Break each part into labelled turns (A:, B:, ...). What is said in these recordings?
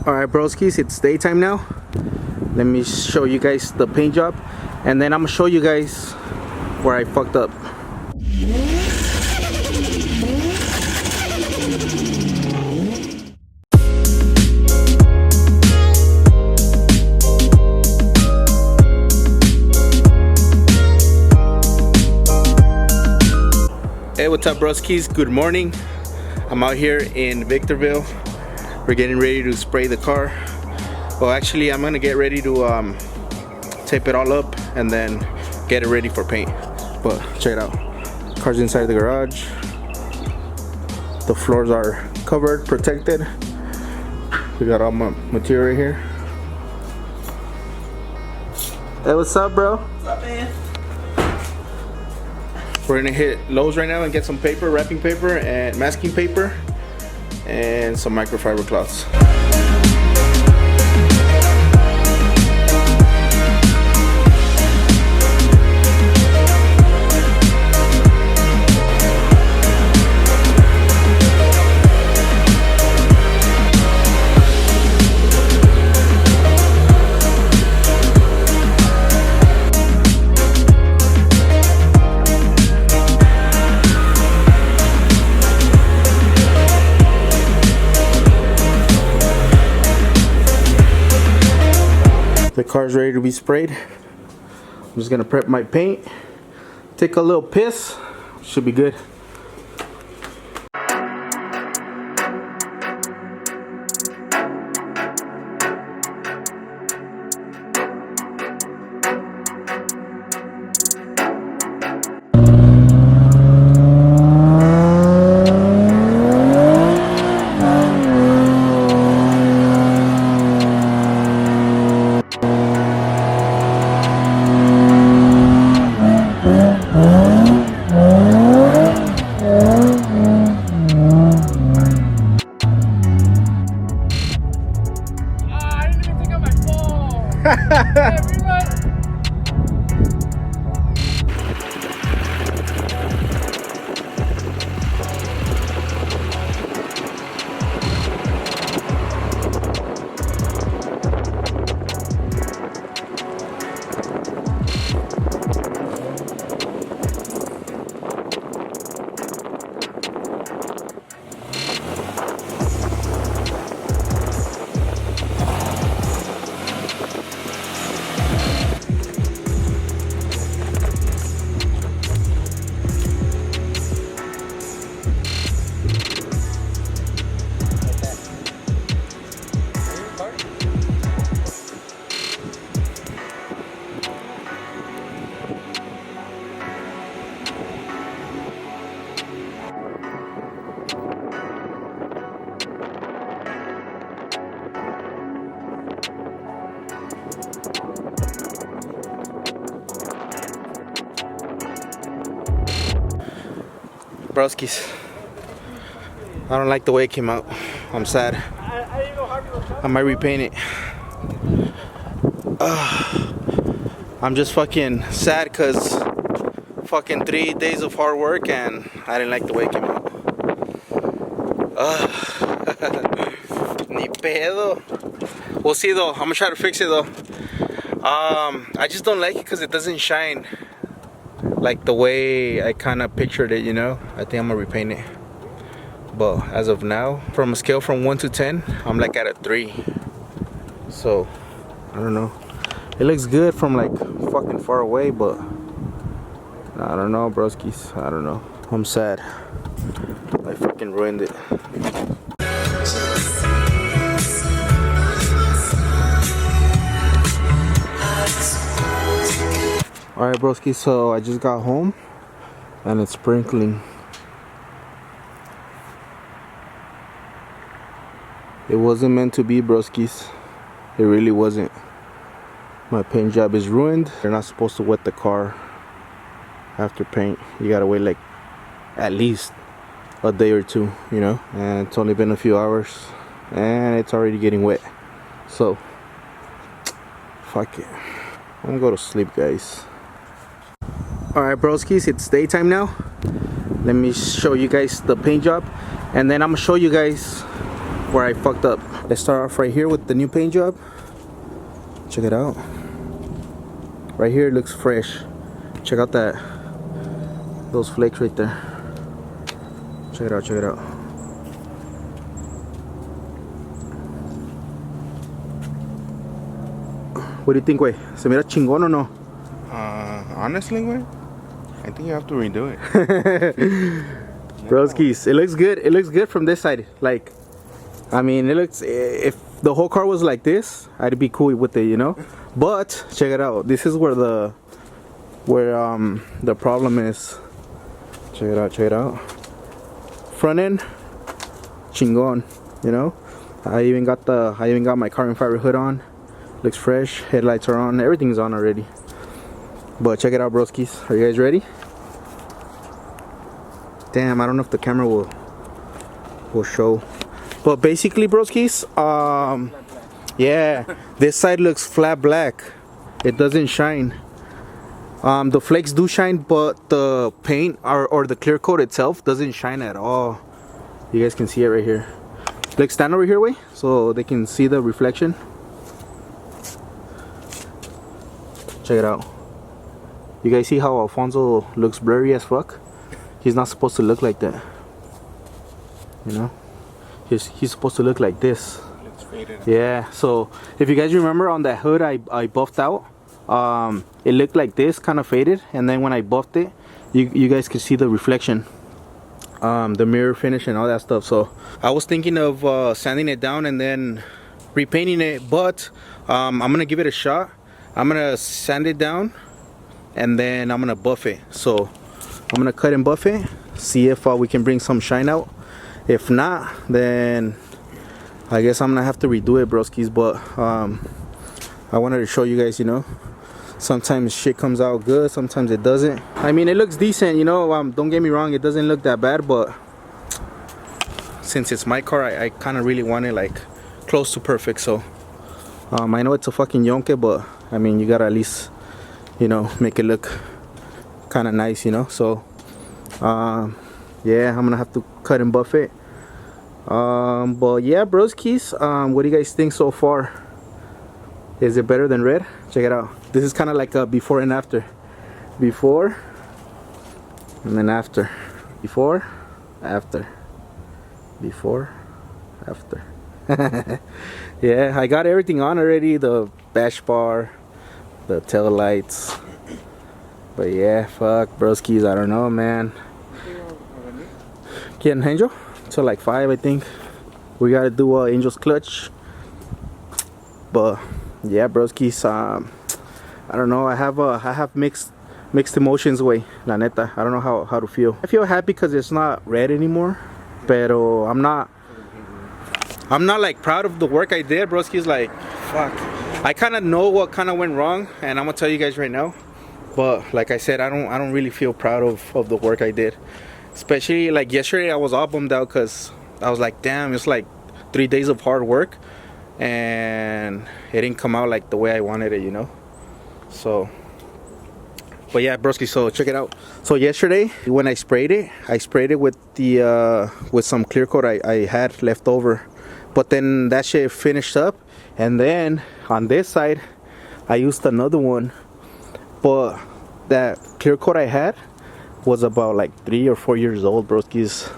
A: Alright broskies, it's daytime now. Let me show you guys the paint job, and then I'm gonna show you guys where I fucked up. Hey, what's up broskies? Good morning. I'm out here in Victorville. We're getting ready to spray the car. Well, actually I'm gonna get ready to tape it all up and then get it ready for paint. But check it out. Car's inside the garage. The floors are covered, protected. We got all my material here. Hey, what's up, bro?
B: What's up, man?
A: We're gonna hit Lowe's right now and get some paper, wrapping paper and masking paper and some microfiber cloths. The car's ready to be sprayed. I'm just gonna prep my paint, take a little piss, should be good. Broskies, I don't like the way it came out. I'm sad. I might repaint it. I'm just fucking sad because fucking 3 days of hard work and I didn't like the way it came out. Ni pedo. We'll see though. I'm gonna try to fix it though. I just don't like it because it doesn't shine like the way I kind of pictured it, you know. I think I'm gonna repaint it. But as of now, from a scale from 1 to 10, I'm like at a 3. So I don't know. It looks good from like fucking far away, but I don't know, broskies. I don't know. I'm sad. I fucking ruined it. Alright broski, so I just got home and it's sprinkling. It wasn't meant to be, broskis. It really wasn't. My paint job is ruined. They're not supposed to wet the car after paint. You gotta wait like at least a day or two, you know, and it's only been a few hours and it's already getting wet. So fuck it, I'm gonna go to sleep, guys. Alright broskies, it's daytime now. Let me show you guys the paint job, and then I'm gonna show you guys where I fucked up. Let's start off right here with the new paint job. Check it out. Right here it looks fresh. Check out those flakes right there. Check it out, check it out. What do you think, güey? ¿Se mira chingón o no?
B: Honestly, güey, I think you have to redo it.
A: Broskies, it looks good. It looks good from this side. Like, I mean, it looks, if the whole car was like this, I'd be cool with it, you know? But check it out. This is where the problem is. Check it out, check it out. Front end, chingon, you know? I even got my carbon fiber hood on. Looks fresh. Headlights are on. Everything's on already. But check it out, broskies. Are you guys ready? Damn, I don't know if the camera will show. But basically, broskies, yeah, this side looks flat black. It doesn't shine. The flakes do shine, but the paint or the clear coat itself doesn't shine at all. You guys can see it right here. Like, stand over here, way, so they can see the reflection. Check it out. You guys see how Alfonso looks blurry as fuck? He's not supposed to look like that. You know? He's supposed to look like this.
B: Looks faded.
A: Yeah, so if you guys remember on that hood I buffed out, it looked like this, kind of faded, and then when I buffed it, you guys could see the reflection, the mirror finish and all that stuff. So I was thinking of sanding it down and then repainting it, but I'm gonna give it a shot. I'm gonna sand it down and then I'm gonna buff it. So I'm gonna cut and buff it, see if we can bring some shine out. If not, then I guess I'm gonna have to redo it, broskies. But I wanted to show you guys, you know, sometimes shit comes out good, sometimes it doesn't. I mean, it looks decent, you know, don't get me wrong, it doesn't look that bad, but since it's my car, I kind of really want it like close to perfect. So I know it's a fucking yonke, but I mean, you gotta at least, you know, make it look kind of nice, you know. So yeah, I'm gonna have to cut and buff it. But yeah, broskies, what do you guys think so far? Is it better than red? Check it out. This is kind of like a before and after. Before and then after. Before, after. Before, after. Yeah, I got everything on already. The bash bar, the tail lights. But yeah, fuck, broskies, I don't know, man. Getting Angel till like 5, I think. We gotta do Angel's clutch. But yeah, broskies, I don't know. I have mixed emotions, way, la neta. I don't know how to feel. I feel happy because it's not red anymore, pero I'm not like proud of the work I did, broskies. Like, fuck, I kind of know what kind of went wrong, and I'm gonna tell you guys right now. But like I said, I don't really feel proud of the work I did. Especially like yesterday, I was all bummed out because I was like, damn, it's like 3 days of hard work and it didn't come out like the way I wanted it, you know. So, but yeah, broski, so check it out. So yesterday when I sprayed it with the with some clear coat I had left over, but then that shit finished up, and then on this side I used another one, but that clear coat I had was about like 3 or 4 years old, broskis.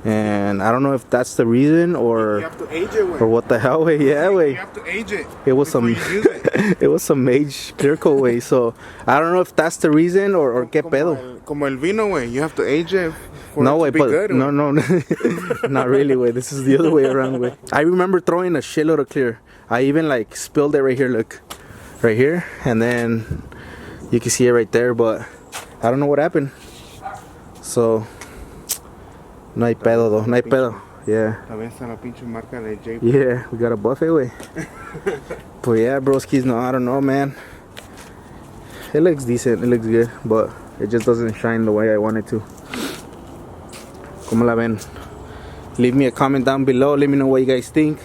A: And I don't know if that's the reason or
B: you have to age it,
A: or what the hell, way. Yeah, way.
B: You have to age it.
A: It was some it was some age clear coat, way. So I don't know if that's the reason or qué pedo.
B: Como el vino, way. You have to age it.
A: No way, but
B: good,
A: no, not really, way. This is the other way around, way. I remember throwing a shitload of clear. I even like spilled it right here. Look, right here, and then you can see it right there. But I don't know what happened. So no hay pedo, though. No hay pedo. Yeah. Yeah, we got a buffet, way. But yeah, broskis, no, I don't know, man. It looks decent. It looks good, but it just doesn't shine the way I want it to. Como la ven? Leave me a comment down below. Let me know what you guys think.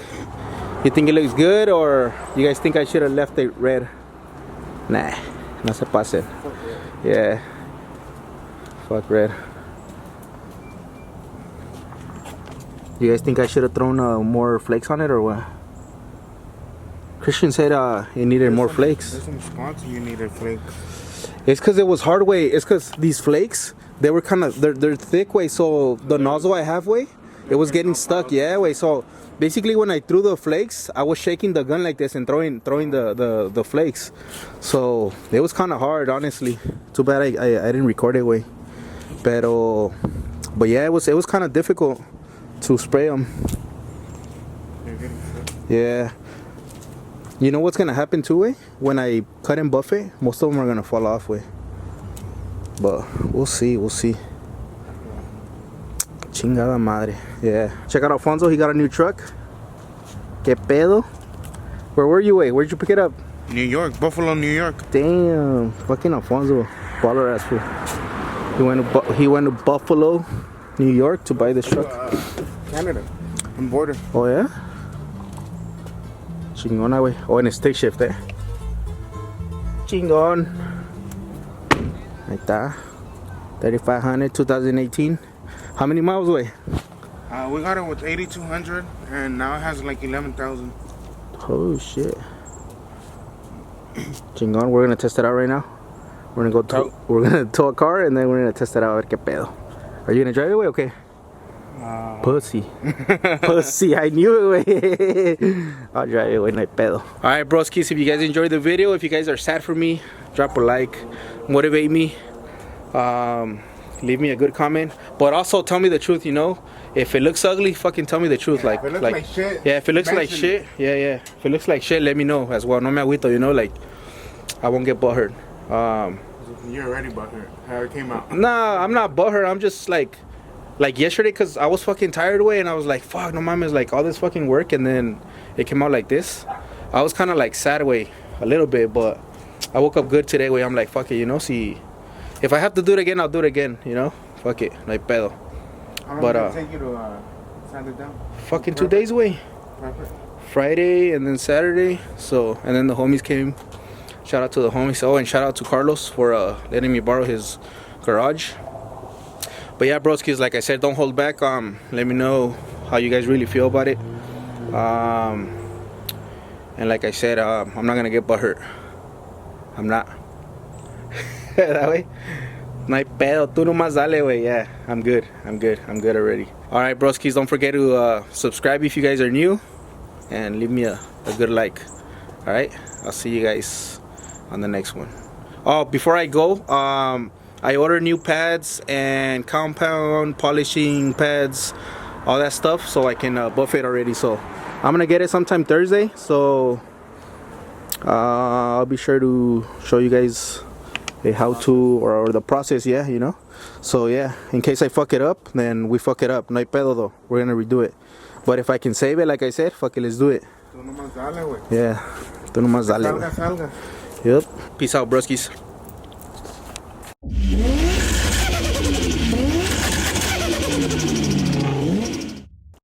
A: You think it looks good, or you guys think I should have left it red? Nah, no se pasen. Yeah. Fuck red. You guys think I should have thrown more flakes on it or what? Christian said it needed more flakes.
B: There's some spots you needed flakes.
A: It's because it was hard way. It's because these flakes, they were kind of, they're thick way. So the nozzle I have way, it was getting stuck. Yeah, way. So basically when I threw the flakes, I was shaking the gun like this and throwing the flakes. So it was kind of hard, honestly. Too bad I didn't record it way. But yeah, it was kind of difficult to spray them. Yeah. You know what's gonna happen too, way? When I cut and buff it, most of them are gonna fall off, way. But we'll see. Chingada madre. Yeah. Check out Alfonso. He got a new truck. Que pedo? Where were you, way? Where'd you pick it up?
B: New York, Buffalo, New York.
A: Damn. Fucking Alfonso. Baller ass fool. He went to Buffalo, New York to buy this truck.
B: Canada. On border.
A: Oh yeah? Chingona, way. Oh, and it's stick shift there. Chingon. Ahí está. 3500, 2018. How many miles away?
B: We got it with 8,200, and now it has like 11,000.
A: Oh shit. Chingon, we're gonna test it out right now. We're gonna tow a car and then we're gonna test it out. A ver qué pedo. Are you gonna drive it away? Okay. Pussy. Pussy, I knew it, way. I'll drive it away, no pedo. Alright, broskis, if you guys enjoyed the video, if you guys are sad for me, drop a like, motivate me, leave me a good comment, but also tell me the truth, you know. If it looks ugly, fucking tell me the truth.
B: Yeah, if it looks like shit,
A: yeah, if it looks like shit, yeah. If it looks like shit, let me know as well. No me agüito, you know, like I won't get butthurt.
B: You're already butthurt. How it came out.
A: Nah, I'm not butthurt. I'm just like yesterday, cause I was fucking tired away, and I was like, fuck, no mames, like all this fucking work, and then it came out like this. I was kind of like sad way a little bit, but I woke up good today way. I'm like, fuck it, you know. See, if I have to do it again, I'll do it again, you know. Fuck it, like pedo.
B: How long did it take you to sand it down?
A: Fucking 2 days away.
B: Perfect.
A: Friday and then Saturday. So, and then the homies came. Shout out to the homies. Oh, and shout out to Carlos for letting me borrow his garage. But yeah, broskis, like I said, don't hold back. Let me know how you guys really feel about it. And like I said, I'm not gonna get butthurt. I'm not. That way. No hay pedo, tú nomás dale, wey. Yeah, I'm good already. Alright, broskis, don't forget to subscribe if you guys are new. And leave me a good like. Alright, I'll see you guys on the next one. Oh, before I go, I ordered new pads and compound polishing pads, all that stuff, so I can buff it already. So I'm gonna get it sometime Thursday. So I'll be sure to show you guys how to or the process, yeah, you know. So yeah, in case I fuck it up, then we fuck it up. No hay pedo though. We're gonna redo it. But if I can save it, like I said, fuck it, let's do it.
B: Tú nomás dale, güey.
A: Yeah, tú nomás dale.
B: Salga.
A: Yep. Peace out, broskies.